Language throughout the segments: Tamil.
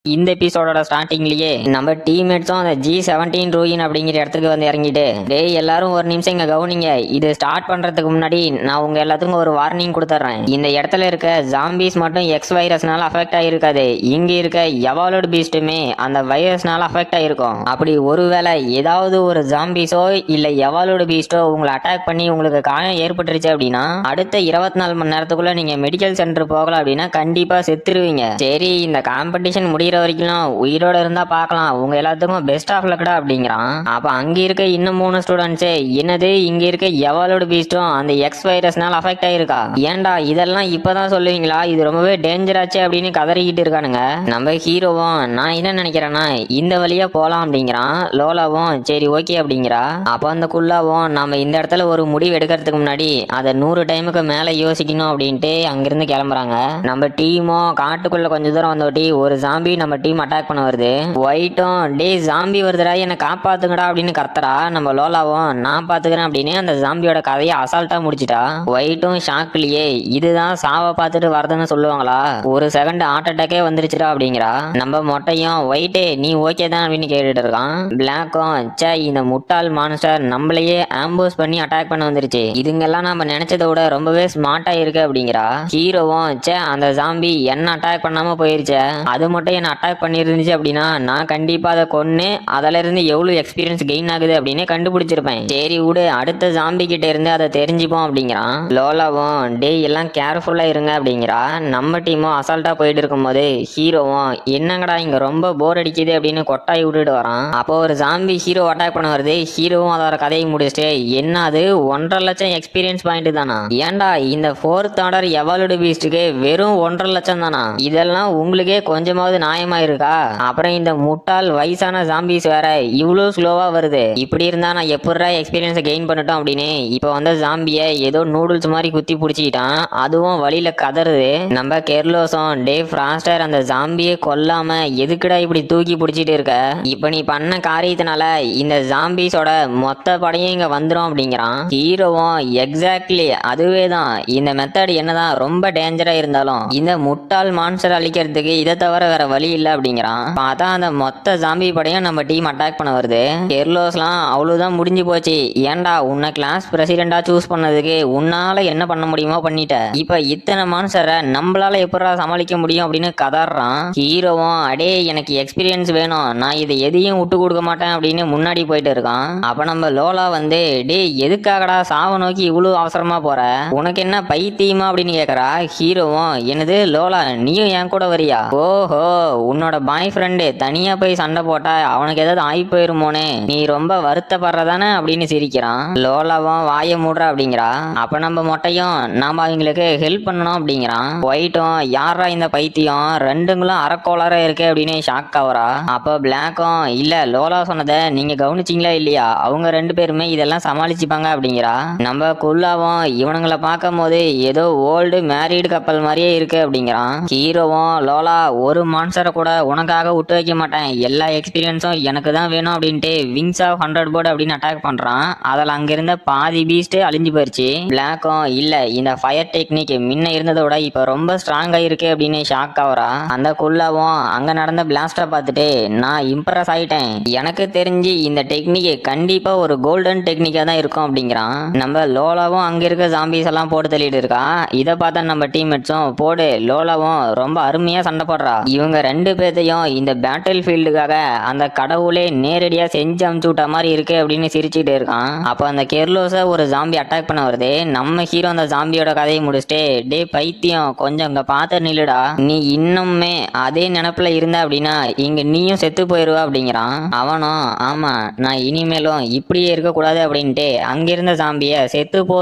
இந்த எபிசோடோட ஸ்டார்டிங்லயே நம்ம டீம்மேட்ஸும் அந்த G17 ரூயின் அப்படிங்கிற இடத்துக்கு வந்து இறங்கிட்டு, டேய் எல்லாரும் ஒரு நிமிஷம் இங்க கவனிங்க, இது ஸ்டார்ட் பண்றதுக்கு முன்னாடி நான் உங்க எல்லாத்துக்கும் ஒரு வார்னிங் கொடுத்துட்றேன். இந்த இடத்துல இருக்க ஜாம்பிஸ் மட்டும் எக்ஸ் வைரஸ்னால அஃபெக்ட் ஆயிருக்காது, இங்க இருக்க எவாலோட் பீஸ்டுமே அந்த வைரஸ்னால அஃபெக்ட் ஆயிருக்கும். அப்படி ஒருவேளை ஏதாவது ஒரு ஜாம்பிஸோ இல்ல எவாலோட் பீஸ்டோ உங்களை அட்டாக் பண்ணி உங்களுக்கு காயம் ஏற்பட்டுருச்சு அப்படின்னா அடுத்த 24 மணி நேரத்துக்குள்ள நீங்க மெடிக்கல் சென்டர் போகலாம் அப்படின்னா கண்டிப்பா செத்துருவீங்க. சரி, இந்த காம்படிஷன் முடிகிற வரைக்கும் உயிரோட இருந்தா பார்க்கலாம், உங்க எல்லாத்துக்கும் பெஸ்ட் ஆஃப் லக்டா அப்படிங்கிறான். அப்ப அங்க இருக்க இன்னும் 3 ஸ்டூடெண்ட்ஸே, என்னது இங்க இருக்க எவாலோட் பீஸ்டும் அந்த எக்ஸ் வைரஸ்னால அஃபெக்ட் ஆயிருக்கா, ஏன்டா இதெல்லாம் இப்பதான் சொல்லுவீங்களா, இது ரொம்பவே டேஞ்சர் ஆச்சு அப்படின்னு கதறிக்கிட்டு இருக்கானுங்க. நம்ம ஹீரோவும் நான் என்ன நினைக்கிறேன்னா இந்த வழியா போலாம் அப்படிங்கிறான். லோலாவும் சரி ஓகே அப்படிங்கிறா. அப்ப அந்த குல்லாவும் நம்ம இந்த இடத்துல ஒரு முடிவு எடுக்கிறதுக்கு முன்னாடி அதை 100 டைமுக்கு மேல யோசிக்கணும் அப்படின்ட்டு அங்கிருந்து கிளம்புறாங்க. நம்ம டீமும் காட்டுக்குள்ள கொஞ்ச தூரம் வந்தோட்டி ஒரு ஜாம்பி நம்ம டீம் அட்டாக் பண்ண வருது. ஒயிட்டும் டே ஜாம்பி வருதுடா என்ன காப்பாத்துங்கடா அப்படின்னு கத்துறா. நம்ம லோலாவும் நான் பாத்துக்கிறேன் அப்படின்னு அந்த ஜாம்பியோட கதையை அசால்ட்டா முடிச்சிட்டா. ஒயிட்டும் ஷாக்லயே இதுதான் சாவை பார்த்துட்டு வரதுன்னு சொல்லுவாங்களா, ஒரு செகண்ட் ஹார்ட் அட்டாக்கே வந்துருச்சுடா அப்படிங்கிறா. நம்ம மொட்டையும் ஒயிட்டே நீ ஓகே தான் அப்படின்னு கேட்டுட்டு இருக்கான். பிளாக்கும் சே இந்த முட்டாள் மான்ஸ்டர் நம்மளையே ஆம்பூஸ் பண்ணி அட்டாக் பண்ண வந்துருச்சு, இதுங்கெல்லாம் நம்ம நினைச்சதை விட ரொம்பவே ஸ்மார்ட்டா இருக்கு அப்படிங்கிறா. ஹீரோவும் சே அந்த ஜாம்பி என்ன அட்டாக் பண்ணாம போயிருச்சு, அது மட்டும் என்ன அட்டாக் பண்ணிருந்துச்சு அப்படின்னா நான் கண்டிப்பா அதை கொன்னு அதுல இருந்து எவ்வளவு எக்ஸ்பீரியன்ஸ் கெயின் ஆகுது அப்படின்னு கண்டுபிடிச்சிருப்பேன். சரி விடு, அடுத்த ஜாம்பி கிட்ட இருந்து அதை தெரிஞ்சுப்போம் அப்படிங்கிறான். லோலாவும் டே எல்லாம் கேர்ஃபுல்லா இருங்க அப்படிங்கிறா. நம்ம டீமும் அசால்ட்டா போயிட்டு இருக்கும் போது ஹீரோவும் என்னங்கடா இங்க ரொம்ப போர் அடிக்குது அப்படின்னு கொட்டாய் விட்டுட்டு வரான். அப்போ ஒரு ஜாம்பி ஹீரோ அட்டாக் பண்ண வருது. ஹீரோவும் அதோட கதையை முடிச்சுட்டு என்ன அது 1.5 லட்சம் எக்ஸ்பீரியன்ஸ் பாயிண்ட் தானா, ஏன்டா இந்த 4th ஆர்டர் எவாலுடு பீஸ்டுக்கு வெறும் 1.5 லட்சம் தானா, இதெல்லாம் உங்களுக்கே கொஞ்சமாவது நியாயமா இருக்கா, அப்புறம் இந்த முட்டாள் வயசான ஜாம்பிஸ் வேற இவ்வளவு ஸ்லோவா வருது, இப்படி இருந்தா நான் எப்படா எக்ஸ்பீரியன்ஸ் கெயின் பண்ணட்டும் அப்படின்னு இப்ப வந்த ஜாம்பிய ஏதோ நூடுல்ஸ் மாதிரி குத்தி பிடிச்சிக்கிட்டான். அதுவும் வழியில கதறுது. நம்ம கெர்லோஸும் டே ஃப்ராஸ்டர் அந்த ஜாம்பியை கொல்லாம எதுக்குடா இப்படி தூக்கி பிடிச்சிட்டு இருக்க, இப்ப நீ பண்ண காரியத்தினால இந்த ஜாம்பிஸோட மொத்த படையும் இங்க வந்துடும் அப்படிங்கிறான். ஹீரோவும் எக்ஸாக்ட்லி அதுவே தான், இந்த மெத்தட் என்னதான் ரொம்ப டேஞ்சரா இருந்தாலும் இந்த முட்டாள் மான்ஸ்டர் அழிக்கிறதுக்கு இதை தவிர வேற வழி இல்ல அப்படிங்கிறான். பார்த்தா அந்த மொத்த ஜாம்பி படையும் நம்ம டீம் அட்டாக் பண்ண வருது. கெர்லோஸ்லாம் அவ்வளவுதான் முடிஞ்சு போச்சு, ஏன்டா உன்னை கிளாஸ் பிரசிடென்டா சூஸ் பண்ணதுக்கு உன்னால என்ன பண்ண முடியுமோ பண்ணிட்ட, இப்ப இத்தனை மான்ஸ்டரை நம்மளால எப்படா சமாளிக்க முடியும் அப்படின்னு கதறான். ஹீரோவும் அடே எனக்கு எக்ஸ்பீரியன்ஸ் வேணும், நான் இதை எதையும் விட்டு கொடுக்க மாட்டேன் அப்படின்னு முன்னாடி போயிட்டு இருக்கான். அப்ப நம்ம லோலா வந்து டே எதுக்காகடா சாவ நோக்கி இவ்வளவு அவசரமா போற, உனக்கு என்ன பைத்தியமா அப்படின்னு கேக்குறா. ஹீரோவும் என்னது லோலா நீயும் என் கூட வரியா, ஓஹோ உன்னோட பாய் ஃப்ரெண்டு தனியா போய் சண்டை போட்டா அவனுக்கு ஏதாவது ஆகி போயிருமோனே, நீ ரொம்ப வருத்தப்படுறதானே அப்படின்னு சிரிக்கிறான். லோலாவும் வாய மூடுற அப்படிங்கிறா. அப்ப நம்ம மொட்டையும் நாம அவங்களுக்கு ஹெல்ப் பண்ணணும் அப்படிங்கிறான். ஒயிட்டும் யாரா இந்த பைத்தியம் ரெண்டுங்களும் அறக்கோளாரா இருக்கு அப்படின்னு ஷாக் ஆகுறா. அப்ப பிளாக்கும் இல்ல லோலா சொன்னதை நீங்க கவனிச்சிங்களா இல்லையா, அவங்க 2 பேருமே இதெல்லாம் சமாளிச்சுப்பாங்க அப்படிங்கிறா. நம்ம குல்லாவும் இவனுங்களை பார்க்கும் போது ஏதோ ஓல்டு மேரீடு கப்பல் மாதிரியே இருக்கு அப்படிங்கிறான். ஹீரோவும் லோலா ஒரு மான்ஸ்டரை கூட உனக்காக விட்டு வைக்க மாட்டேன், எல்லா எக்ஸ்பீரியன்ஸும் எனக்கு தான் வேணும் அப்படின்ட்டு விங்ஸ் ஆஃப் 100 போர்டு அப்படின்னு அட்டாக் பண்றான். அதில் அங்கிருந்த பாதி பீஸ்ட் அழிஞ்சு போயிருச்சு. பிளாக்கும் இல்ல இந்த ஃபயர் டெக்னிக் முன்ன இருந்ததை விட இப்ப ரொம்ப ஸ்ட்ராங் ஆயிருக்கு அப்படின்னு ஷாக் ஆகுறா. அந்த குல்லாவும் அங்க நடந்த பிளாஸ்டரை பார்த்துட்டு நான் இம்ப்ரெஸ் ஆயிட்டேன், எனக்கு தெரிஞ்சு இந்த டெக்னிக் கண்டிப்பா ஒரு கோல்டன் டெக்னிக்கா தான் இருக்கும் அப்படிங்கிறான். நம்ம லோலாவும் அங்க இருக்க ஜாம்பிஸ் எல்லாம் போட்டு தள்ளிட்டு இருக்கா. இதை பார்த்தா நம்ம டீம்மேட்ஸும் போடு லோலாவும் ரொம்ப அருமையா சண்டை போடுறா, இவங்க 2 பேர்த்தையும் இந்த பேட்டில் ஃபீல்டுக்காக அந்த கடவுளே நேரடியா செஞ்சு அமுச்சு விட்ட மாதிரி இருக்கு அப்படின்னு சிரிச்சுட்டு இருக்கான். அப்ப அந்த கெர்லோஸ ஒரு ஜாம்பி அட்டாக் பண்ண வருது. நம்ம ஹீரோ அந்த ஜாம்பியோட கதையை முடிச்சுட்டு டே பைத்தியம் கொஞ்சம் இங்க பார்த்து நில்லுடா, நீ இன்னுமே அதே நினப்புல இருந்த அப்படின்னா இங்க நீயும் செத்து போயிருவ அப்படிங்கிறான். அவனும் ஆமா நான் இனிமேலும் இப்படியே இருக்க கூடாது அப்படின்ட்டு அங்கிருந்த ஜாம்பிய செத்து போ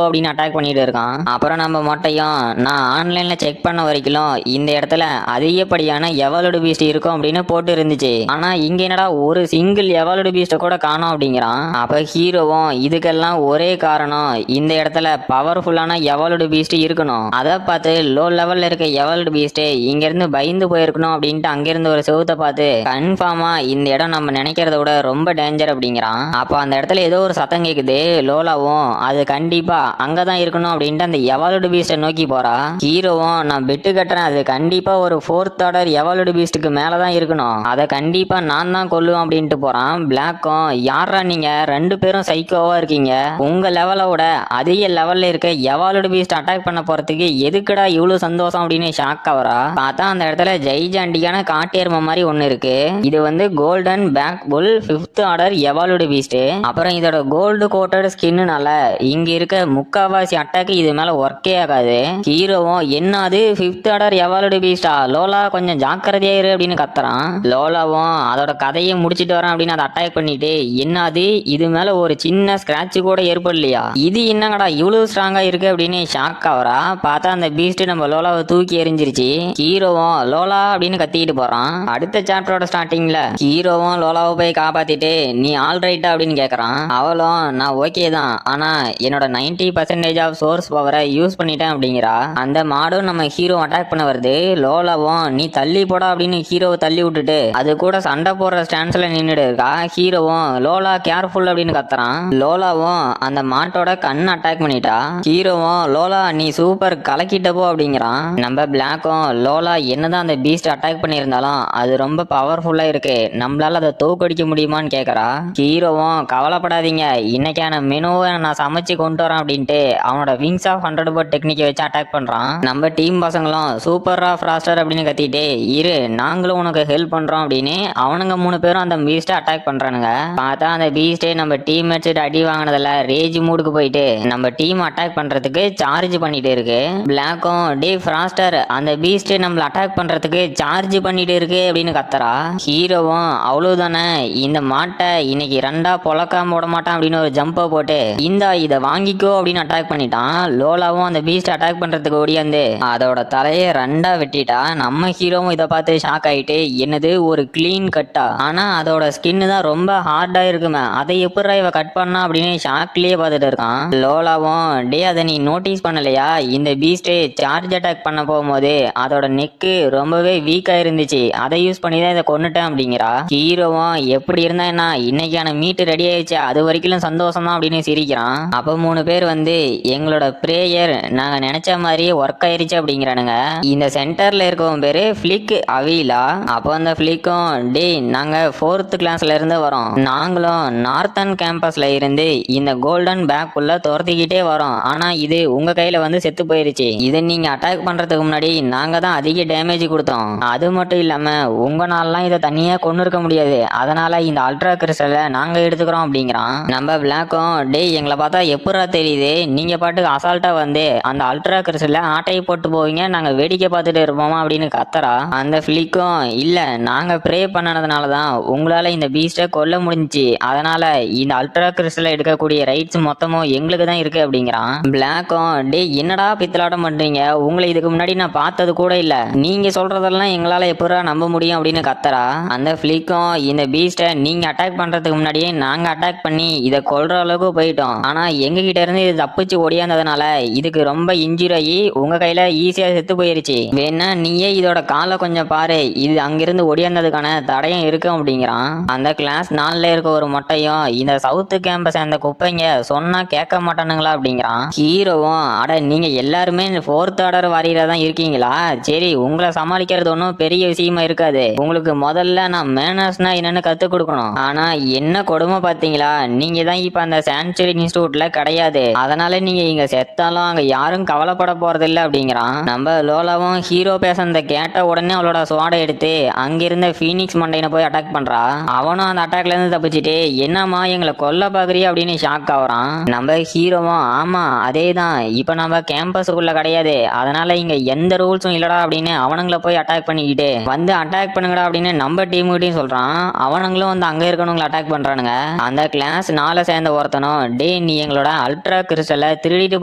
அப்படின்னு அட்டாக் பண்ணிட்டு இருக்கான். அப்புறம் நம்ம மொட்டையும் நான் ஆன்லைன்ல செக் பண்ண வரைக்கும் இந்த இடத்துல அதிகப்படியான எவாலோடு பீஸ்ட் இருக்கும் அப்படின்னு போட்டு இருந்துச்சு, ஆனா இங்க என்னடா ஒரு சிங்கிள் எவாலோடு பீஸ்ட கூட காணோம் அப்படிங்கிறான். அப்ப ஹீரோவும் இதுக்கெல்லாம் ஒரே காரணம் இந்த இடத்துல பவர்ஃபுல்லான எவாலோடு பீஸ்ட் இருக்கணும், அதை பார்த்து லோ லெவல்ல இருக்க எவாலோடு பீஸ்ட் இங்க இருந்து பயந்து போயிருக்கணும் அப்படின்ட்டு அங்கிருந்து ஒரு செவுத்தை பார்த்து கன்ஃபார்மா இந்த இடம் நம்ம நினைக்கிறத விட ரொம்ப டேஞ்சர் அப்படிங்கிறான். அப்ப அந்த இடத்துல ஏதோ ஒரு சத்தம் கேக்குது. லோலாவும் அது கண்டிப்பா அங்கதான் இருக்கணும் அப்படின்ட்டு அந்த எவாலோடு பீஸ்ட நோக்கி போறா. ஹீரோவும் நான் பெட்டு கட்டுறேன், அது கண்டிப்பா ஒரு 4th ஆர்டர் எவாலுடு பீஸ்டுக்கு மேலதான் இருக்கணும், அதை கண்டிப்பா நான் தான் கொல்லுவேன் அப்படின்ட்டு போறான். பிளாக்கும் யாரா நீங்க 2 பேரும் சைக்கோவா இருக்கீங்க, உங்க லெவலோட அதிக லெவல்ல இருக்க எவாலுடு பீஸ்ட் அட்டாக் பண்ண போறதுக்கு எதுக்குடா இவ்வளவு சந்தோஷம் அப்படின்னு ஷாக் ஆவரா. பார்த்தா அந்த இடத்துல ஜெய்ஜாண்டிக்கான காட்டேர்ம மாதிரி ஒண்ணு இருக்கு. இது வந்து கோல்டன் பேக் புல் 5th ஆர்டர் எவாலுடு பீஸ்ட். அப்புறம் இதோட கோல்டு கோட்டட் ஸ்கின்னால இங்க இருக்க முக்காவாசி அட்டாக் இது மேல ஒர்க்கே ஆகாது. ஹீரோவும் என்னது 5th ஆர்டர் எவாலுடு பீஸ்டா, லோலா கொஞ்சம் ஜாக்கிரதையா இரு அப்படின்னு கத்துறான். லோலாவும் அதோட கதையை முடிச்சிட்டு வரேன் அப்படின்னு அதை அட்டாக் பண்ணிட்டு, என்னது இது மேல ஒரு சின்ன ஸ்கிராட்ச் கூட ஏற்படலையா, இது என்னங்கடா இவ்வளவு ஸ்ட்ராங்கா இருக்கு அப்படின்னு ஷாக் ஆவரா. பார்த்தா அந்த பீஸ்ட் நம்ம லோலாவை தூக்கி எரிஞ்சிருச்சு. ஹீரோவும் லோலா அப்படின்னு கத்திட்டு போறான். அடுத்த சாப்டரோட ஸ்டார்டிங்ல ஹீரோவும் லோலாவை போய் காப்பாத்திட்டு நீ ஆல்ரைட்டா அப்படின்னு கேக்குறான். அவளும் நான் ஓகே தான், ஆனா என்னோட 90% ஆஃப் சோர்ஸ் பவரை யூஸ் பண்ணிட்டேன் அப்படிங்கிறா. அந்த மாடும் நம்ம ஹீரோ அட்டாக் பண்ண வருது. லோலாவும் நீ தள்ளி போடா அப்படின்னு ஹீரோவை தள்ளி விட்டுட்டு அது கூட சண்டை போடுற ஸ்டான்ஸ்ல நின்னுட்டு இருக்கா. ஹீரோவும் லோலா கேர்ஃபுல் அப்படின்னு கத்துறான். லோலாவும் அந்த மாட்டோட கண் அட்டாக் பண்ணிட்டா. ஹீரோவும் லோலா நீ சூப்பர் கலக்கிட்டப்போ அப்படிங்கிறான். நம்ம பிளாக்கும் லோலா என்னதான் அந்த பீஸ்ட் அட்டாக் பண்ணியிருந்தாலும் அது ரொம்ப பவர்ஃபுல்லா இருக்கு, நம்மளால அதை தோக்கடிக்க முடியுமான்னு கேக்குறா. ஹீரோவும் கவலைப்படாதீங்க, இன்னைக்கான மெனுவை நான் சமைச்சு கொண்டு வரேன் அப்படின்ட்டு அவனோட விங்ஸ் ஆஃப் 100 பர்ட் டெக்னிக்கை வச்சு அட்டாக் பண்றான். நம்ம டீம் பசங்களும் சூப்பர் ஆஃப் ராஸ்டர் அப்படின்னு கத்திட்டு இரு நாங்களும் உனக்கு ஹெல்ப் பண்றோம் அப்படின்னு அவனுங்க 3 பேரும் அந்த பீஸ்ட்டை அட்டாக் பண்றானுங்க. பார்த்தா அந்த பீஸ்டே நம்ம டீம்மேட்ஸ் அடி வாங்கினதுல ரேஜ் மூடுக்கு போயிட்டு நம்ம டீம் அட்டாக் பண்றதுக்கு சார்ஜ் பண்ணிட்டு இருக்கு. பிளாக்கும் டே ஃப்ராஸ்டர் அந்த பீஸ்ட் நம்மள அட்டாக் பண்றதுக்கு சார்ஜ் பண்ணிட்டு இருக்கு அப்படின்னு கத்துறா. ஹீரோவும் அவ்வளவுதானே, இந்த மாட்டை இன்னைக்கு 2ஆ பொழக்காம போட மாட்டான் அப்படின்னு ஒரு ஜம்பை போட்டு இந்த இதை வாங்கிக்கோ அப்படின்னு அட்டாக் பண்ணிட்டான். லோலாவும் அந்த பீஸ்ட் அட்டாக் பண்றதுக்கு ஓடியாந்து அதோட தலையை 2ஆ வெட்டிட்டா. நம்ம ஹீரோவும் இதை பார்த்து ஷாக் ஆயிட்டு என்னது ஒரு கிளீன் கட்டா, ஆனா அதோட ஸ்கின் தான் ரொம்ப ஹார்டா இருக்குமே, அதை எப்படி இவ கட் பண்ணா அப்படின்னு ஷாக்லயே பார்த்துட்டு இருக்கான். லோலாவும் டே அதை நீ நோட்டீஸ் பண்ணலையா, இந்த பீஸ்ட் சார்ஜ் அட்டாக் பண்ண போகும்போது அதோட நெக்கு ரொம்பவே வீக்கா இருந்துச்சு, அதை யூஸ் பண்ணி தான் இதை கொன்னுட்டேன் அப்படிங்கிறா. ஹீரோவும் எப்படி இருந்தா என்ன, இன்னைக்கான மீட் ரெடி ஆயிடுச்சு, அது வரைக்கும் சந்தோஷம் தான் அப்படின்னு சிரிக்கிறான். அப்ப 3 பேர் வந்து எங்களோட பிரேயர் நாங்க நினைச்ச மாதிரியே ஒர்க் ஆயிருச்சு அப்படிங்கிறானுங்க. இந்த சென்டர்ல இருக்கவன் பேரு ஃபிளிக் அவிலா. அப்போ அந்த ஃபிளிக்கும் டே நாங்க 4th கிளாஸ்ல இருந்து வரோம், நாங்களும் நார்த்தன் கேம்பஸ்ல இருந்து இந்த கோல்டன் பேக் உள்ள துரத்திக்கிட்டே வரோம், ஆனா இது உங்க கையில வந்து செத்து போயிருச்சு, இதை நீங்க அட்டாக் பண்றதுக்கு முன்னாடி நாங்க தான் அதிக டேமேஜ் கொடுத்தோம், அது மட்டும் இல்லாம உங்களாலாம் இதை தனியா கொண்டு இருக்க முடியாது, அதனால இந்த அல்ட்ரா கிறிஸ்டலை நாங்க எடுத்துக்கிறோம் அப்படிங்கிறான். நம்ம பிளாக்கும் டே எங்களை பார்த்தா எப்படா தெரியுது, நீங்க பாட்டுக்கு அசால்ட்டா வந்து அந்த அல்ட்ரா கிறிஸ்டலை ஆட்டையை போட்டு போவீங்க, நாங்க வேடிக்கை பார்த்துட்டு இருப்போமா அப்படின்னு கத்தரா. அந்த ஃபிளிக்கும் இல்ல நாங்க ப்ரே பண்ணனதுனால தான் உங்களால இந்த பீஸ்டை கொல்ல முடிஞ்சிச்சு, அதனால இந்த அல்ட்ரா கிறிஸ்டலை எடுக்கக்கூடிய ரைட்ஸ் மொத்தமும் எங்களுக்கு தான் இருக்கு அப்படிங்கிறான். பிளாக்கும் டே என்னடா பித்தலாட்டம் பண்றீங்க, உங்களை இதுக்கு முன்னாடி நான் பார்த்தது கூட இல்ல, நீங்க சொல்றதெல்லாம் எங்களால எப்படா நம்ப முடியும் அப்படின்னு கத்தரா. அந்த ஃபிளிக்கும் இந்த பீஸ்டை நீங்க அட்டாக் பண்றதுக்கு முன்னாடியே நாங்க அட்டாக் பண்ணி இதை கொல்ற அளவுக்கு போயிட்டோம், ஆனா எங்க கிட்ட இருந்து இது தப்பிச்சு ஓடியாந்ததுனால இதுக்கு ரொம்ப இன்ஜுரி ஆகி உங்க கையில ஈஸியா செத்து போயிருச்சு, வேணா நீயே இதோட காலை கொஞ்சம் பாரு, இது அங்கிருந்து ஒடியாந்ததுக்கான தடையும் இருக்கு அப்படிங்கிறான். அந்த கிளாஸ் 4ல இருக்க ஒரு மொட்டையும் இந்த சவுத் கேம்பஸ் அந்த குப்பைங்க சொன்னா கேட்க மாட்டானுங்களா அப்படிங்கிறான். ஹீரோவும் அட நீங்க எல்லாருமே 4th ஆர்டர் வாரியரா தான் இருக்கீங்களா, சரி உங்களை சமாளிக்கிறது ஒன்றும் பெரிய விஷயமா இருக்காது, உங்களுக்கு முதல்ல நான் மேனர்ஸ்னா என்னன்னு கத்து கொடுக்கணும், ஆனா என்ன கொடுமை பாத்தீங்களா, நீங்க தான் இப்ப அந்த சான்ச்சுரி இன்ஸ்டியூட்ல கிடையாது, அதனால நீங்க இங்க செத்தாலும் அங்க யாரும் கவலைப்பட போறது இல்லை அப்படிங்கிறான். நம்ம லோலாவும் ஹீரோ பேசுறத கேட்ட உடனே அவளோட சோடை எடுத்து அங்கிருந்த ஃபீனிக்ஸ் மண்டையனை போய் அட்டாக் பண்றா. அவனும் அந்த அட்டாக்ல இருந்து தப்பிச்சுட்டு என்னம்மா எங்களை கொல்ல பாக்குறியா அப்படின்னு ஷாக் ஆகுறான். நம்ம ஹீரோவும் ஆமா அதே தான், இப்ப நம்ம கேம்பஸுக்குள்ள கிடையாது, அதனால இங்க எந்த ரூல்ஸும் இல்லடா அப்படின்னு அவனுங்களை போய் அட்டாக் பண்ணிக்கிட்டு வந்து அட்டாக் பண்ணுங்கடா அப்படின்னு நம்ம டீம்கிட்டையும் சொல்றான். அவனுங்களும் வந்து அங்க இருக்கணுங்களை அட்டாக் பண்றானுங்க. அந்த கிளாஸ் 4 சேர்ந்த ஒருத்தனும் டே நீ எங்களோட அல்ட்ரா கிறிஸ்டலை திருடிட்டு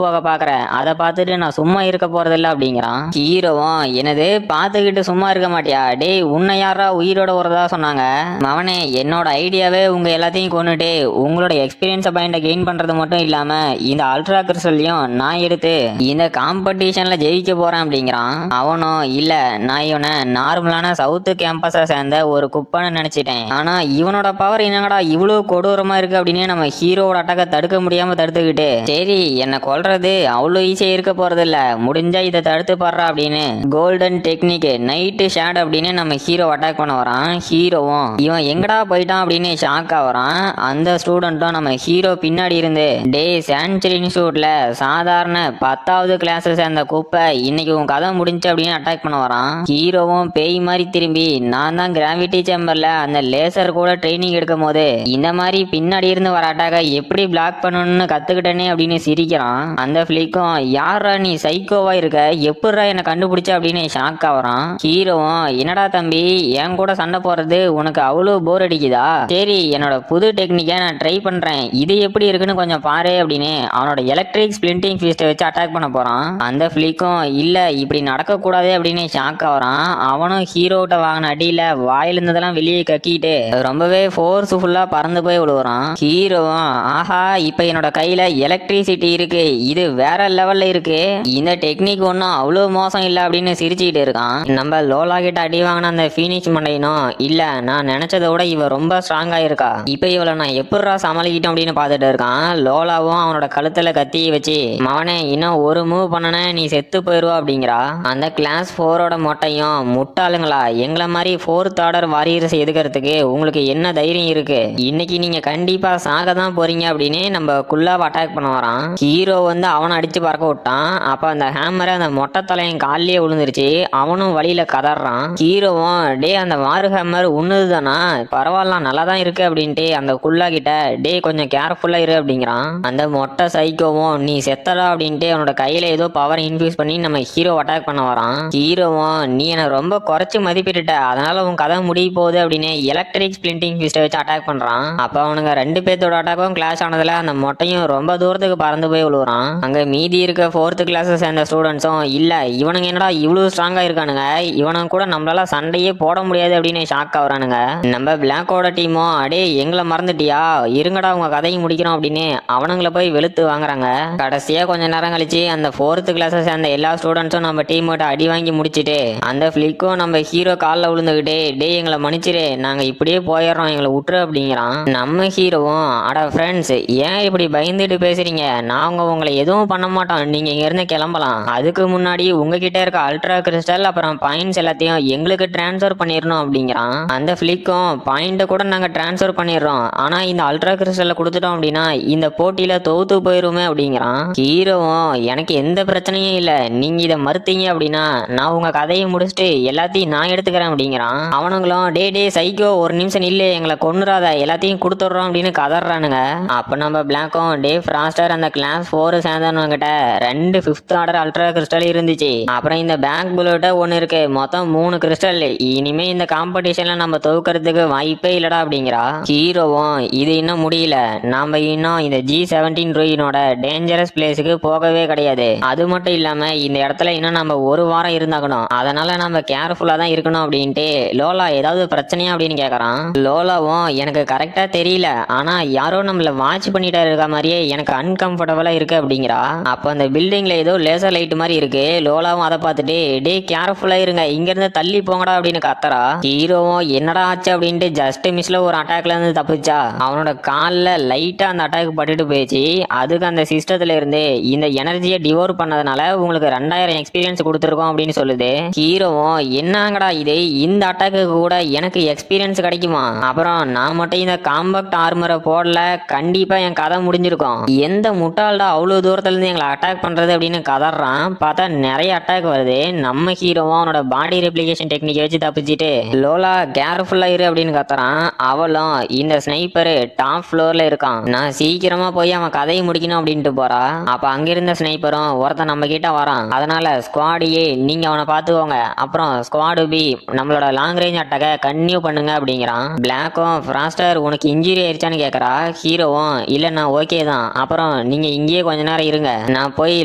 போக பாக்குற, அதை பார்த்துட்டு நான் சும்மா இருக்க போறதில்ல அப்படிங்கிறான். ஹீரோவும் எனது பார்த்துக்கிட்டு சும்மா இருக்க மாட்டியா, டே உன்னை யாரா உயிரோட வரதா சொன்னாங்க, அவனே என்னோட ஐடியாவே உங்க எல்லாத்தையும் கொண்டுட்டு உங்களோட எக்ஸ்பீரியன்ஸை பாயிண்ட கெயின் பண்றது மட்டும் இல்லாம இந்த அல்ட்ரா கிறிஸ்டலையும் நான் எடுத்து இந்த காம்படிஷன்ல ஜெயிக்க போறேன் அப்படிங்கிறான். அவனும் இல்ல நான் இவனை நார்மலான சவுத் கேம்பஸை சேர்ந்த ஒரு குப்பைன்னு நினைச்சிட்டேன், ஆனா இவனோட பவர் என்னங்கடா இவ்வளவு கொடூரமா இருக்கு அப்படின்னு நம்ம ஹீரோவோட அட்டாக்க தடுக்க முடியாம தடுத்துக்கிட்டு சரி என்ன கொல்றது அவ்வளவு ஈஸியா இருக்க போறது இல்ல, முடிஞ்சா இதை தடுத்து பாடுறா அப்படின்னு golden technique night white shade அப்படின்னு நம்ம ஹீரோ அட்டாக் பண்ண வரான். ஹீரோவும் இவன் எங்கடா போயிட்டான் அப்படின்னு ஷாக் ஆகிறான். அந்த ஸ்டூடெண்ட்டும் நம்ம ஹீரோ பின்னாடி இருந்து டே சான்சரி இன்ஸ்டியூட்ல சாதாரண 10வது கிளாஸ் சேர்ந்த குப்பை இன்னைக்கு உன் கதை முடிஞ்சு அப்படின்னு அட்டாக் பண்ண வரான். ஹீரோவும் பேய் மாதிரி திரும்பி நான் தான் கிராவிட்டி சேம்பர்ல அந்த லேசர் கூட ட்ரைனிங் எடுக்கும் போது இந்த மாதிரி பின்னாடி இருந்து வர அட்டாக எப்படி பிளாக் பண்ணணும்னு கத்துக்கிட்டேனே அப்படின்னு சிரிக்கிறான். அந்த பிளிக்கும் யாரா நீ சைக்கோவா இருக்க, எப்படிரா என்னை கண்டுபிடிச்ச அப்படின்னு ஷாக் ஆகிறான். ஹீரோவும் என்னடா தம்பி என் கூட சண்டை போறது உனக்கு அவ்வளோ போர் அடிக்குதா, சரி என்னோட புது டெக்னிக்கை நான் ட்ரை பண்றேன், இது எப்படி இருக்குன்னு கொஞ்சம் பாரு அப்படின்னு அவனோட எலக்ட்ரிக் ஸ்பிளிண்டிங் ஃபிஸ்ட்டை வச்சு அட்டாக் பண்ண போறான். அந்த பிளிக்கும் இல்ல இப்படி நடக்க கூடாது அப்படின்னு ஷாக் ஆகிறான். அவனும் ஹீரோட்ட வாங்கின அடியில வாயில இருந்ததெல்லாம் வெளியே கக்கிட்டு ரொம்பவே ஃபோர்ஸ்ஃபுல்லா பறந்து போய் விழுவுறான். ஹீரோவும் ஆஹா இப்ப என்னோட கையில எலக்ட்ரிசிட்டி இருக்கு, இது வேற லெவல்ல இருக்கு, இந்த டெக்னிக் ஒன்றும் அவ்வளோ மோசம் இல்லை அப்படின்னு சிரிச்சுக்கிட்டு இருக்கான். நம்ம லோலா கிட்ட அடி வாங்கின அந்த ஃபீனிக்ஸ் மண்டையினும் இல்ல நான் நினைச்சதை விட இவ ரொம்ப ஸ்ட்ராங்கா இருக்கா, இப்ப இவளை நான் எப்படிரா சமாளிக்கிட்டோம் அப்படின்னு பார்த்துட்டு இருக்கான். லோலாவும் அவனோட கழுத்துல கத்தி வச்சு மவனே இன்னும் ஒரு மூவ் பண்ணன நீ செத்து போயிருவா அப்படிங்கிறா. அந்த கிளாஸ் 4ஓட மொட்டையும் முட்டாளுங்களா எங்களை மாதிரி 4th ஆர்டர் வாரியர்ஸ் எதுக்கிறதுக்கு உங்களுக்கு என்ன தைரியம் இருக்கு, இன்னைக்கு நீங்க கண்டிப்பா சாக தான் போறீங்க அப்படின்னு நம்ம குல்லாவை அட்டாக் பண்ண வரான். ஹீரோ வந்து அவனை அடிச்சு பறக்க விட்டான். அப்ப அந்த ஹேமரை அந்த மொட்டை தலையன் காலிலேயே விழுந்துருச்சு. அவனும் வழியில கதறான். ஹீரோவும் டே அந்த வாரு ஹேமர் உண்ணுதுதானா, பரவாயில்ல நல்லா தான் இருக்கு அப்படின்ட்டு அந்த குல்லா கிட்ட டே கொஞ்சம் கேர்ஃபுல்லா இரு அப்படிங்கிறான். அந்த மொட்டை சைக்கோவும் நீ செத்தடா அப்படின்ட்டு அவனோட கையில ஏதோ பவர் இன்ஃபியூஸ் பண்ணி நம்ம ஹீரோ அட்டாக் பண்ண வரான். ஹீரோவும் நீ என்ன ரொம்ப குறைச்சு மதிப்பிட்டுட்ட, அதனால உன் கதை முடிய போகுது அப்படின்னு எலக்ட்ரிக் ஸ்பிளிண்டிங் ஃபிஸ்ட்டை வச்சு அட்டாக் பண்றான். அப்ப அவனுங்க 2 பேர்த்தோட அட்டாக்கும் கிளாஷ் ஆனதுல அந்த மொட்டையும் ரொம்ப தூரத்துக்கு பறந்து போய் விழுவுறான். அங்க மீதி இருக்க 4th கிளாஸ் சேர்ந்த ஸ்டூடெண்ட்ஸும் இல்ல இவனுங்க என்னடா இவ்வளவு ஸ்ட்ராங்கா இருக்கானுங்க, இவனுங்க கூட நம்மளால சண்டையே போட முடியாது அப்படின்னு ஷாக் ஆகுறானுங்க. நம்ம பிளாக்கோட டீமும் அடே எங்களை மறந்துட்டியா, இருங்கடா உங்க கதையை முடிக்கிறோம் அப்படின்னு அவனுங்களை போய் வெளுத்து வாங்குறாங்க. கடைசியா கொஞ்ச நேரம் கழிச்சு அந்த 4th கிளாஸ் சேர்ந்த எல்லா ஸ்டூடெண்ட்ஸும் நம்ம டீமோட அடி வாங்கி முடிச்சுட்டு அந்த பிளிக்கும் நம்ம ஹீரோ காலில் விழுந்துகிட்டே டே எங்களை மன்னிச்சிரு நாங்க இப்படியே போயிடுறோம் எங்களை விட்டுரு அப்படிங்கிறான். நம்ம ஹீரோவும் அட ஃப்ரெண்ட்ஸ் ஏன் இப்படி பயந்துட்டு பேசுறீங்க, நாங்க உங்களை எதுவும் பண்ண மாட்டோம், நீங்க இங்க இருந்து கிளம்பலாம், அதுக்கு முன்னாடி உங்ககிட்ட இருக்க அல்ட்ரா கிறிஸ்டல் அப்புறம் பாயிண்ட்ஸ் எல்லாத்தையும் எங்களுக்கு டிரான்ஸ்ஃபர் பண்ணிடணும் அப்படிங்கிறான். அந்த பிளிக்கும் பாயிண்ட கூட நாங்க டிரான்ஸ்ஃபர் பண்ணிடுறோம், ஆனா இந்த அல்ட்ரா கிறிஸ்டலை கொடுத்துட்டோம் அப்படின்னா இந்த போட்டியில தோத்து போயிருமே அப்படிங்கிறான். ஹீரோவும் எனக்கு எந்த பிரச்சனையும் இல்ல, நீங்க இதை மறுத்தீங்க அப்படின்னா நான் உங்க கதையை முடிச்சுட்டு எல்லாத்தையும் நான் எடுத்துக்கிறேன் அப்படிங்கிறான். அவனுங்களும் டே டே சைக்கோ ஒரு நிமிஷம் இல்ல எங்களை கொன்னுறாத எல்லாத்தையும் கொடுத்துட்றோம் அப்படின்னு கதறானுங்க. அப்ப நம்ம பிளாக்கும் டே ஃப்ராஸ்டர் அந்த கிளாஸ் 4 சேர்ந்தவங்கிட்ட 2 5th ஆர்டர் அல்ட்ரா கிறிஸ்டல் இருந்துச்சு, அப்புறம் இந்த பேக் புல்லட்ட ஒன்னு இருக்கு, மொத்தம் 3 கிறிஸ்டல், இனிமே இந்த காம்படிஷன்ல நம்ம தோக்கிறதுக்கு வாய்ப்பே இல்லடா அப்படிங்கிறா. ஹீரோவும் இது இன்னும் முடியல, நாம இன்னும் இந்த G17 ரூயினோட டேஞ்சரஸ் பிளேஸுக்கு போகவே கிடையாது, அது மட்டும் இல்லாம இந்த இடத்துல இன்னும் நம்ம ஒரு வாரம் இருந்தாகணும், அதனால நம்ம கேர்ஃபுல்லா தான் இருக்கணும் அப்படின்ட்டு லோலா ஏதாவது பிரச்சனையா அப்படின்னு கேக்குறான். லோலாவும் எனக்கு கரெக்டா தெரியல, ஆனா யாரோ நம்மள வாட்ச் பண்ணிட்டா இருக்க மாதிரியே எனக்கு அன்கம்ஃபர்டபுளா இருக்கு அப்படிங்கிறா. அப்ப அந்த பில்டிங்ல ஏதோ லேசர் லைட் மாதிரி இருக்கு. லோலாவும் அதை பார்த்துட்டு டே கேர்ஃபுல்லா இருங்க இங்க இருந்து தள்ளி போங்கடா அப்படின்னு கத்துறா. ஹீரோவும் என்னடா ஆச்சு அப்படின்ட்டு ஜஸ்ட் மிஸ்ல ஒரு அட்டாக்ல இருந்து தப்பிச்சா அவனோட காலில் லைட்டா அந்த அட்டாக் பட்டுட்டு போயிடுச்சு. அதுக்கு அந்த சிஸ்டத்துல இருந்து இந்த எனர்ஜியை டிவோர் பண்ணதுனால உங்களுக்கு 2000 எக்ஸ்பீரியன்ஸ் கொடுத்துருக்கோம் அப்படின்னு சொல்லுது. ஹீரோவும் என்னங்கடா இது, இந்த அட்டாக்கு கூட எனக்கு எக்ஸ்பீரியன்ஸ் கிடைக்குமா, அப்புறம் நான் மட்டும் இந்த காம்பேக்ட் ஆர்மரை போடல கண்டிப்பா என் கதை முடிஞ்சிருக்கும், எந்த முட்டாள்டா அவ்வளவு தூரத்துல இருந்து எங்களை அட்டாக் பண்றது அப்படின்னு கதறான். பார்த்தா நிறைய அட்டாக் வருது. நம்ம ஹீரோவும் அவனோட பாடி ரெப்ளிகேஷன் டெக்னிக் வச்சு தப்பிச்சுட்டு லோலா கேர்ஃபுல்லா இரு அப்படின்னு கத்துறான். அவளும் இந்த ஸ்னைப்பர் டாப் ஃப்ளோர்ல இருக்கான், நான் சீக்கிரமா போய் அவன் கதையை முடிக்கணும் அப்படின்ட்டு போறா. அப்ப அங்கிருந்த ஸ்னைப்பரும் ஒருத்தன் நம்ம கிட்ட வரான், அதனால ஸ்குவாட் ஏ நீங்க அவனை பார்த்துக்கோங்க, அப்புறம் ஸ்குவாடு பி நம்மளோட லாங் ரேஞ்ச் அட்டாக்க கன்டினியூ பண்ணுங்க அப்படிங்கிறான். பிளாக்கும் ஃப்ராஸ்டர் உனக்கு இன்ஜுரி ஆயிடுச்சான்னு கேட்கறா. ஹீரோவும் இல்ல நான் ஓகே தான், அப்புறம் நீங்க இங்கேயே கொஞ்ச நேரம் இருங்க, நான் போய்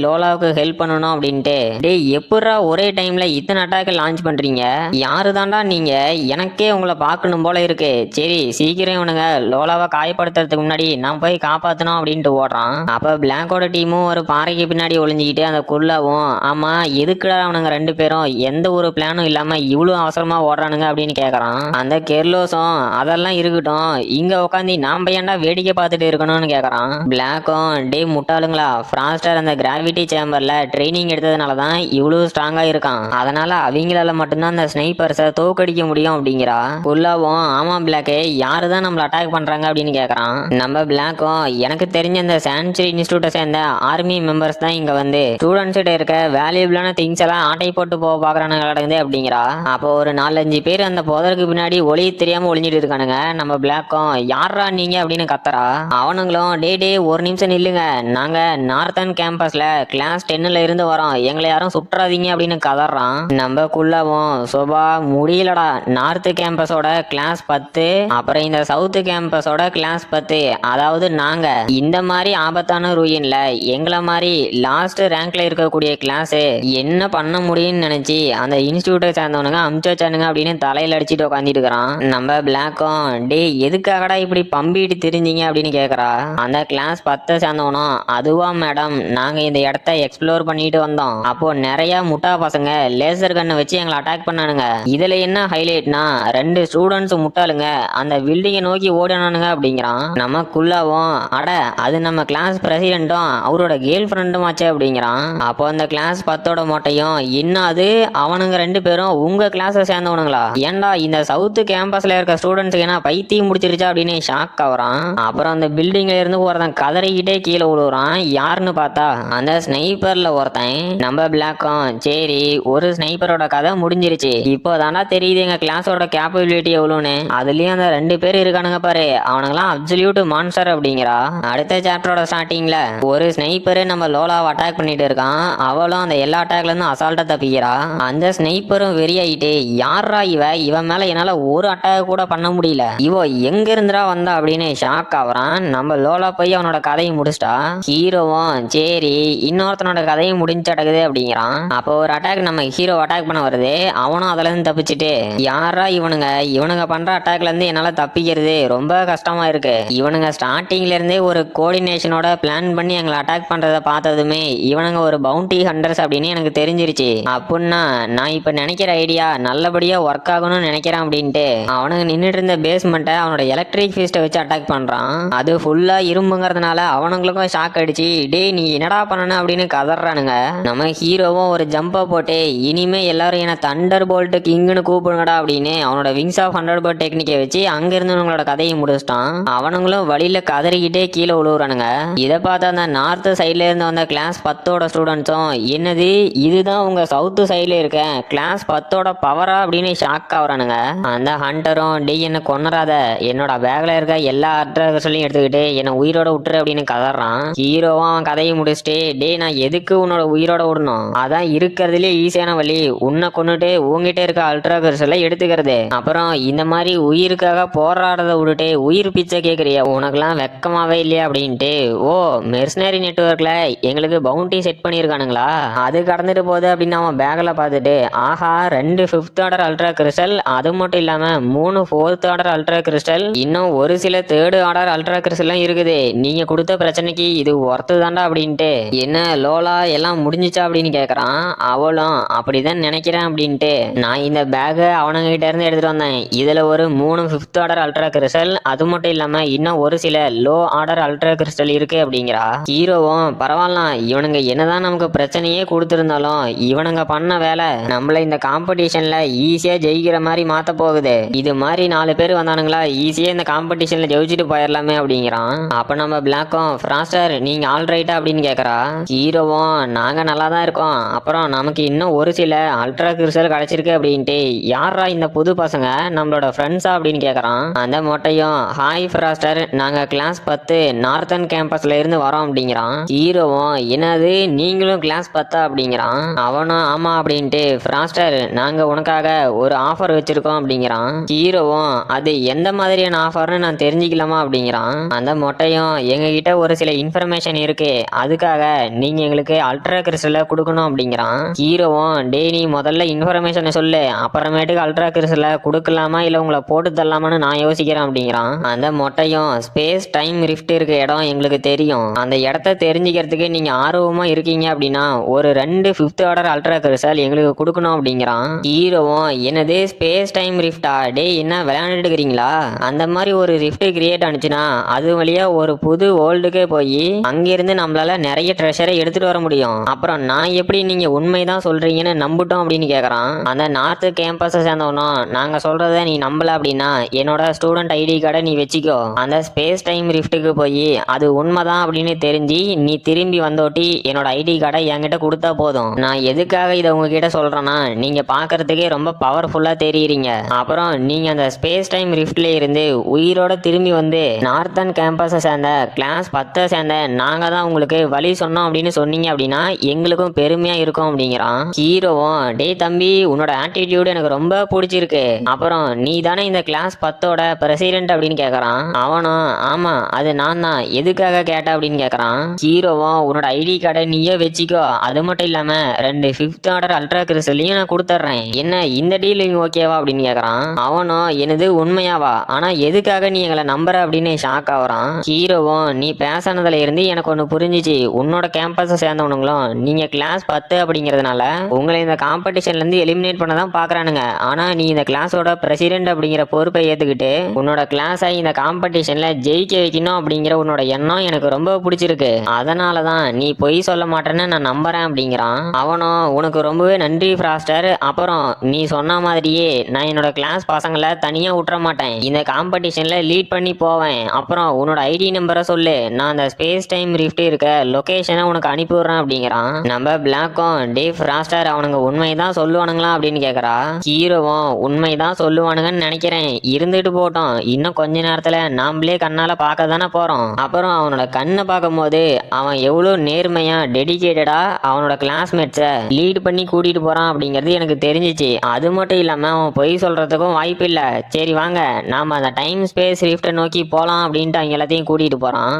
லோலாவுக்கு ஹெல்ப் பண்ணணும் அப்படின்ட்டு. டேய் எப்படா ஒரே டைம்ல இத்தனை அட்டாக் லான்ச் பண்றீங்க, யாரு தாண்டா நீங்க, எனக்கே உங்களை பார்க்கணும் போல இருக்கு, சரி சீக்கிரம் இவனுங்க லோலாவை காயப்படுத்துறதுக்கு முன்னாடி நான் போய் காப்பாத்தணும் அப்படின்ட்டு ஓடுறான். அப்ப பிளாக்கோட டீமும் ஒரு பாறைக்கு பின்னாடி ஒளிஞ்சுக்கிட்டு அந்த குள்ளாவும் ஆமா எதுக்குடா அவனுங்க 2 பேரும் எந்த ஒரு பிளானும் இல்லாம இவ்வளவு அவசரமா ஓடுறானுங்க அப்படின்னு கேக்குறான். அந்த கெர்லோஸும் அதெல்லாம் இருக்கட்டும் இங்க உட்காந்து நாம ஏன்டா வேடிக்கை பார்த்துட்டு இருக்கணும்னு கேக்குறான். பிளாக்கும் டே முட்டாளுங்களா, ஃப்ராஸ்டர் அந்த கிராவிட்டி சேம்பர்ல ட்ரைனிங் எடுத்ததுனாலதான் இவ்வளவு ஸ்ட்ராங்கா இருக்கான், அதனால அவங்க அவங்களால மட்டும்தான் அந்த ஸ்னைப்பர்ஸை தோக்கடிக்க முடியும் அப்படிங்கிறா. ஃபுல்லாவும் ஆமா பிளாக்கு, யாரு தான் நம்மள அட்டாக் பண்றாங்க அப்படின்னு கேக்குறான். நம்ம பிளாக்கும் எனக்கு தெரிஞ்ச இந்த சான்ச்சுரி இன்ஸ்டியூட்டை சேர்ந்த ஆர்மி மெம்பர்ஸ் தான் இங்க வந்து ஸ்டூடெண்ட்ஸ் கிட்ட இருக்க வேல்யூபிளான திங்ஸ் எல்லாம் ஆட்டை போட்டு போக பாக்குறானுங்க அப்படிங்கிறா. அப்போ ஒரு 4-5 பேர் அந்த புதருக்கு பின்னாடி ஒளி தெரியாம ஒளிஞ்சிட்டு இருக்கானுங்க. நம்ம பிளாக்கும் யாரா நீங்க அப்படின்னு கத்துறா. அவனுங்களும் டே ஒரு நிமிஷம் நில்லுங்க, நாங்க நார்த்தன் கேம்பஸ்ல கிளாஸ் 10ல இருந்து வரோம், எங்களை யாரும் சுற்றாதீங்க அப்படின்னு கதறான். நம்ம குள்ளவும் சோபா முடியலடா, நார்த் கேம்பஸோட கிளாஸ் 10 அப்புறம் இந்த சவுத் கேம்பஸோட கிளாஸ் 10, அதாவது நாங்க இந்த மாதிரி ஆபத்தான ரூயின்ல எங்களை மாதிரி லாஸ்ட் ரேங்க்ல இருக்கக்கூடிய கிளாஸ் என்ன பண்ண முடியும்னு நினைச்சு அந்த இன்ஸ்டியூட்டை சேர்ந்தவனுங்க அமுச்சு வச்சானுங்க அப்படின்னு தலையில அடிச்சுட்டு உட்காந்துட்டு இருக்கிறான். நம்ம பிளாக்கும் டே எதுக்காகடா இப்படி பம்பிட்டு தெரிஞ்சீங்க அப்படின்னு கேக்குறா. அந்த கிளாஸ் 10 சேர்ந்தவனும் அதுவா மேடம், நாங்க இந்த இடத்த எக்ஸ்ப்ளோர் பண்ணிட்டு வந்தோம், அப்போ நிறைய முட்டா பசங்க லேசர் கண்ணை வச்சு எங்களை அட்டாக் பண்ணானுங்க. இதுல என்ன ஹைலைட்னா 2 ஸ்டூடெண்ட்ஸ் முட்டாளுங்க அந்த பில்டிங்கை நோக்கி ஓடினானுங்க அப்படிங்கிறான். நமக்குள்ளாவும் அட அது நம்ம கிளாஸ் பிரசிடென்ட்டும் அவரோட கேர்ள் ஃப்ரெண்டும் ஆச்சு அப்படிங்கிறான். அப்போ அந்த கிளாஸ் 10ஓட மொட்டையும் இன்னும் அது அவனுங்க 2 பேரும் உங்க கிளாஸை சேர்ந்தவனுங்களா, ஏன்டா இந்த சவுத் கேம்பஸ்ல இருக்க ஸ்டூடெண்ட்ஸுக்கு என்ன பைத்தியம் முடிச்சிருச்சா அப்படின்னு ஷாக் ஆகுறான். அப்புறம் அந்த பில்டிங்ல இருந்து ஒருத்தன் கதறிக்கிட்டே கீழே விழுறான். யாருன்னு பார்த்தா அந்த ஸ்னைப்பர்ல ஒருத்தன். நம்ம பிளாக்கும் சரி ஒரு ஸ்னைப்பரோட கதை முடிஞ்சிருச்சு, இப்போ தானா தெரியுது எங்க கிளாஸோட கேப்பபிலிட்டி எவ்வளோன்னு. அதுலயும் அந்த 2 பேர் இருக்கானுங்க பாரு, அவனுங்களாம் அப்சல்யூட் மான்ஸ்டர் அப்படிங்கிறா. அடுத்த சாப்டரோட ஸ்டார்டிங்ல ஒரு ஸ்னைப்பரு நம்ம லோலாவை அட்டாக் பண்ணிட்டு இருக்கான். அவளும் அந்த எல்லா அட்டாக்ல இருந்து அசால்ட்டா தப்பிக்கிறா. அந்த ஸ்னைப்பரும் வெறியாயிட்டு யாரா இவன் மேல என்னால ஒரு அட்டாக் கூட பண்ண முடியல, இவோ எங்க இருந்துடா வந்தா அப்படின்னு ஷாக் ஆகுறான். நம்ம லோலா போய் அவனோட கதையை முடிச்சிட்டா. ஹீரோவும் சரி இன்னொருத்தனோட கதையும் முடிஞ்சு அடக்குது அப்படிங்கிறான். அப்போ ஒரு அட்டாக் நம்ம ஹீரோ அட்டாக் பண்ண வருது, அவனும் அதுல இருந்து தப்பிச்சுட்டு யாரா இவனுங்க பண்ற அட்டாக்ல இருந்து என்னால தப்பிக்கிறது ரொம்ப கஷ்டமா இருக்கு, இவனுங்க ஸ்டார்டிங்ல இருந்தே ஒரு கோஆர்டினேஷனோட பிளான் பண்ணி எங்களை அட்டாக் பண்றதை பார்த்ததுமே இவனுங்க ஒரு பவுண்டி ஹண்டர்ஸ் அப்படின்னு எனக்கு தெரிஞ்சிருச்சு. அப்படின்னா நான் இப்ப நினைக்கிற ஐடியா நல்லபடியா ஒர்க் ஆகணும்னு நினைக்கிறேன் அப்படின்ட்டு அவனுங்க நின்றுட்டு இருந்த பேஸ்மெண்ட்டை அவனோட எலக்ட்ரிக் ஃபீஸ்ட்டை வச்சு அட்டாக் பண்றான். அது ஃபுல்லா இரும்புங்கிறதுனால அவனுங்களுக்கும் ஷாக் அடிச்சு டே நீ என்னடா பண்ணன அப்படின்னு கதறானுங்க. நம்ம ஹீரோவும் ஒரு ஜம்பை போட்டு இனிமே எல்லாரும் என்ன தண்டர் போல்ட் கிங்னு கூப்பிடுங்கடா அப்படின்னு அவனோட விங்ஸ் ஆஃப் 100 பேர்ட் டெக்னிக்கை வச்சு அங்க இருந்து அவங்களோட கதையை முடிச்சிட்டான். அவனுங்களும் வழியில கதறிக்கிட்டே கீழே விழுவுறானுங்க. இதை பார்த்து அந்த நார்த் சைட்ல இருந்து வந்த கிளாஸ் 10ஓட ஸ்டூடெண்ட்ஸும் என்னது இதுதான் உங்க சவுத் சைட்ல இருக்க கிளாஸ் 10ஓட பவரா அப்படின்னு ஷாக் ஆகுறானுங்க. அந்த ஹண்டரும் டே என்ன கொன்னராத, என்னோட பேக்ல இருக்க எல்லா அட்ரஸையும் எடுத்துக்கிட்டு என்ன உயிரோட விட்டுரு அப்படின்னு கதறான். ஹீரோவும் அவன் கதையை முடிச்சுட்டு டே நான் எதுக்கு உன்னோட உயிரோட விடணும், அதான் இருக்கிறதுலே ஈஸியான வழி, உன்னை கொண்டுட்டு உங்ககிட்ட இருக்க அல்ட்ரா கர்ஸெல்லாம் எடுத்துக்கிறது, அப்புறம் இந்த மாதிரி உயிருக்காக போராடுறத விட்டுட்டு உயிர் பிச்சை கேட்குறிய, உனக்குலாம் வெக்கமாவே இல்லையா அப்படின்ட்டு. ஓ மெர்சனரி நெட்வொர்க்ல எங்களுக்கு பவுண்டி செட் பண்ணியிருக்கானுங்களா, அது கடந்துட்டு போகுது அப்படின்னு அவன் பேக்ல பார்த்துட்டு ஆஹா 2 5th ஆர்டர் அல்ட்ரா கிறிஸ்டல், அது மட்டும் இல்லாம 3 4th ஆர்டர் அல்ட்ரா கிறிஸ்டல், இன்னும் ஒரு சில 3rd ஆர்டர் அல்ட்ரா கிறிஸ்டல்லாம் இருக்குது, நீங்க கொடுத்த பிரச்சனைக்கு இது ஒர்த்து தாண்டா அப்படின்ட்டு. என்ன லோலா எல்லாம் முடிஞ்சிச்சா அப்படின்னு கேக்குறான். அவளும் அப்படிதான் நினைக்கிறேன் அப்படின்ட்டு நான் இந்த பேக்கை அவனுங்க கிட்ட இருந்து எடுத்துட்டு வந்தேன், இதுல ஒரு 3 5th ஆர்டர் அல்ட்ரா கிறிஸ்டல், அது மட்டும் இல்லாம இன்னும் ஒரு சில லோ ஆர்டர் அல்ட்ரா கிறிஸ்டல் இருக்கு அப்படிங்கிறா. ஹீரோவும் பரவாயில்ல இவனுங்க என்னதான் நமக்கு பிரச்சனையே கொடுத்திருந்தாலும் இவனுங்க பண்ண வேலை நம்மள இந்த காம்படிஷன்ல ஈஸியா ஜெயிக்கிற மாதிரி மாத்த போகுது, இது மாதிரி 4 பேர் வந்தானுங்களா ஈஸியா இந்த காம்படிஷன்ல ஜெயிச்சுட்டு போயிடலாமே அப்படிங்கிறான். அப்ப நம்ம பிளாக்கும் ஃப்ராஸ்டர் நீங்க ஆல் ரைட்டா அப்படின்னு கேக்குறா. ஹீரோவும் நாங்க நல்லா தான் இருக்கோம், அப்புறம் நமக்கு இன்னும் ஒரு சில அல்ட்ரா கிறிஸ்டல் கிடைச்சிருக்கு அப்படின்ட்டு. யாரா இந்த புது பசங்க, நம்மளோட ஃப்ரெண்ட்ஸா அப்படின்னு கேக்குறான். அந்த மொட்டையும் ஹாய் ஃப்ராஸ்டர் நாங்க கிளாஸ் 10 நார்த்தன் கேம்பஸ்ல இருந்து வரோம் அப்படிங்கிறான். ஹீரோவும் என்னது நீங்களும் கிளாஸ் 10 அப்படிங்கிறான். அவனும் ஆமா அப்படின்ட்டு ஃப்ராஸ்டர் நாங்க உனக்காக ஒரு ஆஃபர் வச்சிருக்கோம் அப்படிங்கிறான். ஹீரோவும் அது எந்த மாதிரியான ஆஃபர்னு நான் தெரிஞ்சுக்கலாமா அப்படிங்கிறான். அந்த மொட்டையும் எங்க கிட்ட ஒரு சில இன்ஃபர்மேஷன் இருக்கு, அதுக்காக நீங்க எங்களுக்கு அல்ட்ரா கிறிஸ்டலை கொடுக்கணும் அப்படிங்கிறான். ஹீரோவும் டே நீ முதல்ல இன்ஃபர்மேஷனை சொல்லு, அப்புறமேட்டுக்கு அல்ட்ரா கிறிஸ்டலை கொடுக்கலாமா இல்ல உங்களை போட்டு தரலாமான்னு நான் யோசிக்கிறேன் அப்படிங்கிறான். அந்த மொட்டையும் ஸ்பேஸ் டைம் ரிஃப்ட் இருக்க இடம் எங்களுக்கு தெரியும், அந்த இடத்த தெரிஞ்சுக்கிறதுக்கு நீங்க ஆர்வமா இருக்கீங்க அப்படின்னா ஒரு 2 5th ஆர்டர் அல்ட்ரா கிறிஸ்டல் எங்களுக்கு கொடுக்கணும் அப்படிங்கிறான். ஹீரோவும் என்னது ஸ்பேஸ் டைம் ரிஃப்டா, டே என்ன விளையாண்டுட்டு இருக்கிறீங்களா, அந்த மாதிரி ஒரு ரிஃப்ட் கிரியேட் ஆனிச்சுன்னா அது வழியா ஒரு புது வேர்ல்டுக்கே போய் அங்கிருந்து நம்மளால நிறைய ட்ரெஷரை எடுத்துட்டு வர முடியும், அப்புறம் நான் எப்படி நீங்க உண்மைதான் சொல்றீங்கன்னு நம்பிட்டோம் அப்படின்னு அப்படின்னு கேக்குறான். அந்த நார்த் கேம்பஸை சேர்ந்தவனும் நாங்க சொல்றத நீ நம்பல அப்படின்னா என்னோட ஸ்டூடெண்ட் ஐடி கார்டை நீ வச்சுக்கோ. அந்த ஸ்பேஸ் டைம் ரிஃப்ட்டுக்கு போய் அது உண்மைதான் அப்படின்னு தெரிஞ்சு நீ திரும்பி வந்தோட்டி என்னோட ஐடி கார்டை என்கிட்ட கொடுத்தா போதும். நான் எதுக்காக இதை உங்ககிட்ட சொல்றேன்னா நீங்க பாக்குறதுக்கே ரொம்ப பவர்ஃபுல்லா தெரியுறீங்க. அப்புறம் நீங்க அந்த ஸ்பேஸ் டைம் ரிஃப்ட்ல இருந்து உயிரோட திரும்பி வந்து நார்த்தன் கேம்பஸை சேர்ந்த கிளாஸ் 10 சேர்ந்த நாங்க தான் உங்களுக்கு வழி சொன்னோம் அப்படின்னு சொன்னீங்க அப்படின்னா எங்களுக்கும் பெருமையா இருக்கும் அப்படிங்கிறான். ஹீரோவும் டேய் தம்பி உன்னோட ஆட்டிடியூட் எனக்கு ரொம்ப பிடிச்சிருக்கு. அப்புறம் நீ தானே இந்த கிளாஸ் 10ஓட பிரசிடென்ட் அப்படின்னு கேக்குறான். அவனும் ஆமா அது நான் தான், எதுக்காக கேட்ட அப்படின்னு கேக்குறான். ஹீரோவும் உன்னோட ஐடி கார்டை நீயே வச்சுக்கோ, அது மட்டும் இல்லாம 2 5th ஆர்டர் அல்ட்ரா கிறிஸ்டலையும் நான் கொடுத்துட்றேன், என்ன இந்த டீலிங் ஓகேவா அப்படின்னு கேக்குறான். அவனும் எனது உண்மையாவா, ஆனா எதுக்காக நீ எங்களை நம்புற அப்படின்னு ஷாக் ஆகுறான். ஹீரோவும் நீ பேசினதுல இருந்து எனக்கு ஒண்ணு புரிஞ்சிச்சு, உன்னோட கேம்பஸை சேர்ந்தவனுங்களும் நீங்க கிளாஸ் 10 அப்படிங்கறதுனால உங்களை இந்த காம்படிஷன்ல இருந்து எலிமினேட் பண்ண தான் பாக்குறானுங்க. ஆனா நீ இந்த கிளாஸோட பிரசிடென்ட் அப்படிங்கிற பொறுப்பை ஏத்துக்கிட்டு உன்னோட கிளாஸை இந்த காம்படிஷன்ல ஜெயிக்க வைக்கணும் அப்படிங்கிற உன்னோட எண்ணம் எனக்கு ரொம்ப பிடிச்சிருக்கு. அதனாலதான் நீ பொய் சொல்ல மாட்டேன்னு நான் நம்புறேன் அப்படிங்கிறான். அவனும் உனக்கு ரொம்பவே நன்றி ஃப்ராஸ்டர். அப்புறம் நீ சொன்ன மாதிரியே நான் என்னோட கிளாஸ் பசங்களை தனியா விட்டுற மாட்டேன், இந்த காம்படிஷன்ல லீட் பண்ணி போவேன். அப்புறம் உன்னோட ஐடி நம்பரை சொல்லு, நான் அந்த ஸ்பேஸ் டைம் ரிஃப்ட் இருக்க லொகேஷனை உனக்கு அனுப்பி விடுறேன் அப்படிங்கிறான். நம்ம பிளாக்கும் டே ஃப்ராஸ்டர் அவனுங்க உண்மைதான் சொல்லுவானுங்களா அப்படின்னு கேக்குறா. ஹீரோவும் உண்மைதான் சொல்லுவானுங்கன்னு நினைக்கிறேன், இருந்துட்டு போட்டோம், இன்னும் கொஞ்ச நேரத்துல நாமளே கண்ணால பார்க்க தானே போறோம். அப்புறம் அவனோட கண்ணை பார்க்கும் போது அவன் எவ்வளவு நேர்மையா டெடிகேட்டடா அவனோட கிளாஸ்மேட்ஸை லீட் பண்ணி கூட்டிட்டு போறான் அப்படிங்கிறது எனக்கு தெரிஞ்சிச்சு. அது மட்டும் இல்லாம அவன் பொய் சொல்றதுக்கும் வாய்ப்பு இல்ல. சரி வாங்க நாம அந்த டைம் ஸ்பேஸ் ரிஃப்ட்டை நோக்கி போலாம் அப்படின்ட்டு அவங்க எல்லாத்தையும் கூட்டிட்டு போறான்.